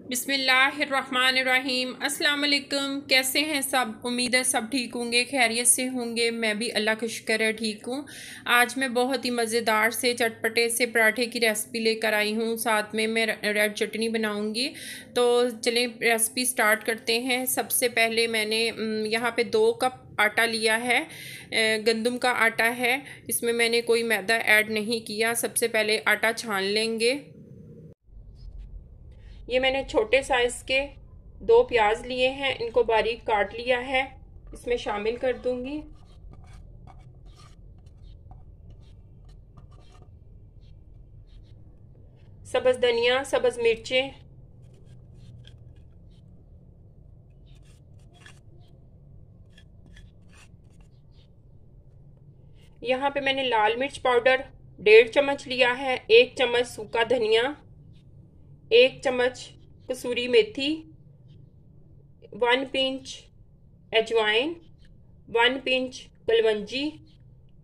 बिस्मिल्लाहिर्रहमानिर्रहीम। अस्सलाम वालेकुम। कैसे हैं सब? उम्मीद है सब ठीक होंगे, खैरियत से होंगे। मैं भी अल्लाह का शुक्र है ठीक हूँ। आज मैं बहुत ही मज़ेदार से चटपटे से पराठे की रेसिपी लेकर आई हूँ। साथ में मैं रेड चटनी बनाऊँगी। तो चलें रेसिपी स्टार्ट करते हैं। सबसे पहले मैंने यहाँ पे 2 कप आटा लिया है। गंदम का आटा है, इसमें मैंने कोई मैदा ऐड नहीं किया। सबसे पहले आटा छान लेंगे। ये मैंने छोटे साइज़ के 2 प्याज लिए हैं, इनको बारीक काट लिया है, इसमें शामिल कर दूंगी। सब्ज़ धनिया, सब्ज़ मिर्चें, यहाँ पे मैंने लाल मिर्च पाउडर 1.5 चम्मच लिया है, 1 चम्मच सूखा धनिया, 1 चम्मच कसूरी मेथी, 1 पिंच अजवाइन, 1 पिंच कलवंजी,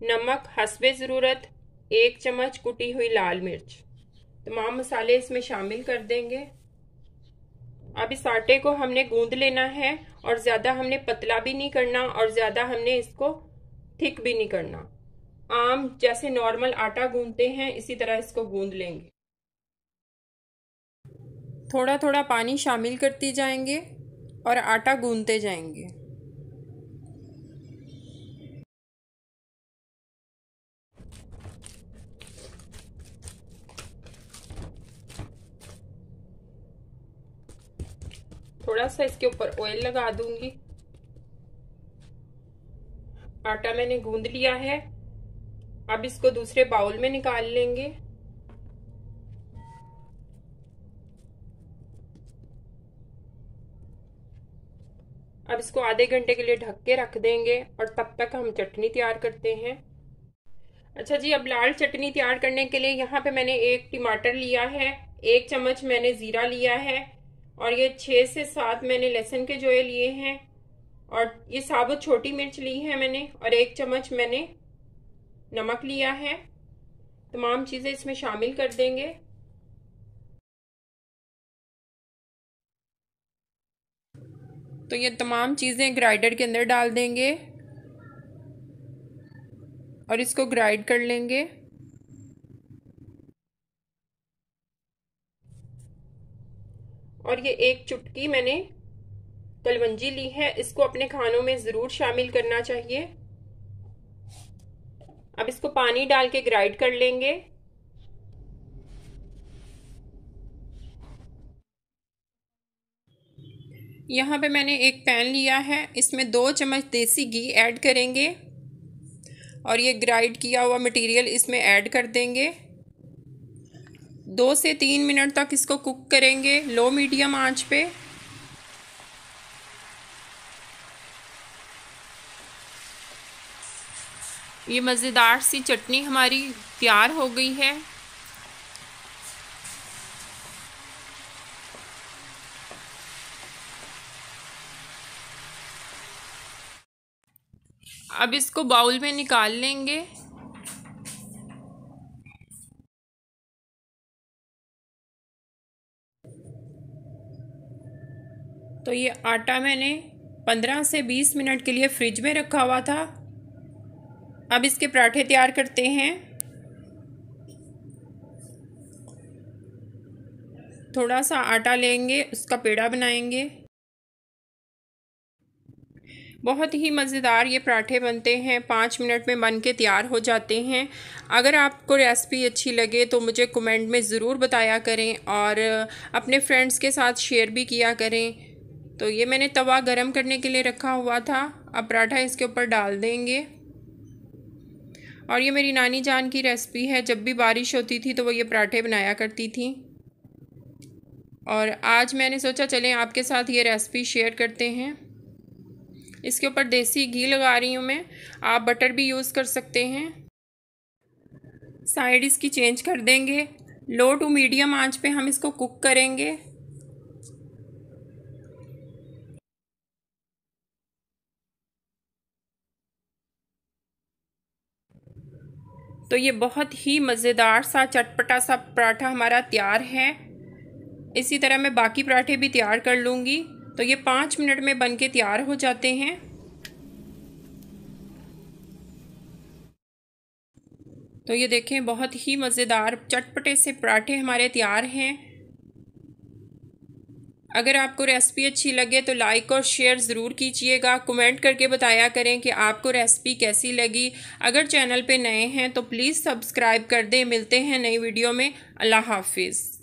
नमक हस्बे ज़रूरत, 1 चम्मच कुटी हुई लाल मिर्च। तमाम मसाले इसमें शामिल कर देंगे। अब इस आटे को हमने गूंद लेना है और ज़्यादा हमने पतला भी नहीं करना और ज़्यादा हमने इसको थिक भी नहीं करना। आम जैसे नॉर्मल आटा गूंदते हैं इसी तरह इसको गूंद लेंगे। थोड़ा थोड़ा पानी शामिल करते जाएंगे और आटा गूंदते जाएंगे। थोड़ा सा इसके ऊपर ऑयल लगा दूंगी। आटा मैंने गूंद लिया है। अब इसको दूसरे बाउल में निकाल लेंगे। अब इसको आधे घंटे के लिए ढक के रख देंगे और तब तक हम चटनी तैयार करते हैं। अच्छा जी, अब लाल चटनी तैयार करने के लिए यहाँ पे मैंने 1 टमाटर लिया है, 1 चम्मच मैंने ज़ीरा लिया है और ये 6 से 7 मैंने लहसुन के जोए लिए हैं और ये साबुत छोटी मिर्च ली है मैंने और 1 चम्मच मैंने नमक लिया है। तमाम चीज़ें इसमें शामिल कर देंगे। तो ये तमाम चीज़ें ग्राइंडर के अंदर डाल देंगे और इसको ग्राइंड कर लेंगे। और ये 1 चुटकी मैंने कलवंजी ली है, इसको अपने खानों में ज़रूर शामिल करना चाहिए। अब इसको पानी डाल के ग्राइंड कर लेंगे। यहाँ पे मैंने एक पैन लिया है, इसमें 2 चम्मच देसी घी ऐड करेंगे और ये ग्राइंड किया हुआ मटेरियल इसमें ऐड कर देंगे। 2 से 3 मिनट तक इसको कुक करेंगे लो मीडियम आंच पे। ये मज़ेदार सी चटनी हमारी तैयार हो गई है। अब इसको बाउल में निकाल लेंगे। तो ये आटा मैंने 15 से 20 मिनट के लिए फ्रिज में रखा हुआ था। अब इसके पराठे तैयार करते हैं। थोड़ा सा आटा लेंगे, उसका पेड़ा बनाएंगे। बहुत ही मज़ेदार ये पराठे बनते हैं, 5 मिनट में बन के तैयार हो जाते हैं। अगर आपको रेसिपी अच्छी लगे तो मुझे कमेंट में ज़रूर बताया करें और अपने फ्रेंड्स के साथ शेयर भी किया करें। तो ये मैंने तवा गरम करने के लिए रखा हुआ था। अब पराठा इसके ऊपर डाल देंगे। और ये मेरी नानी जान की रेसिपी है, जब भी बारिश होती थी तो वो ये पराठे बनाया करती थी। और आज मैंने सोचा चलें आपके साथ ये रेसिपी शेयर करते हैं। इसके ऊपर देसी घी लगा रही हूँ मैं, आप बटर भी यूज़ कर सकते हैं। साइड इसकी चेंज कर देंगे। लो टू मीडियम आंच पे हम इसको कुक करेंगे। तो ये बहुत ही मज़ेदार सा चटपटा सा पराठा हमारा तैयार है। इसी तरह मैं बाकी पराठे भी तैयार कर लूँगी। तो ये 5 मिनट में बन के तैयार हो जाते हैं। तो ये देखें, बहुत ही मज़ेदार चटपटे से पराठे हमारे तैयार हैं। अगर आपको रेसिपी अच्छी लगे तो लाइक और शेयर ज़रूर कीजिएगा। कमेंट करके बताया करें कि आपको रेसिपी कैसी लगी। अगर चैनल पे नए हैं तो प्लीज़ सब्सक्राइब कर दें। मिलते हैं नई वीडियो में। अल्लाह हाफिज़।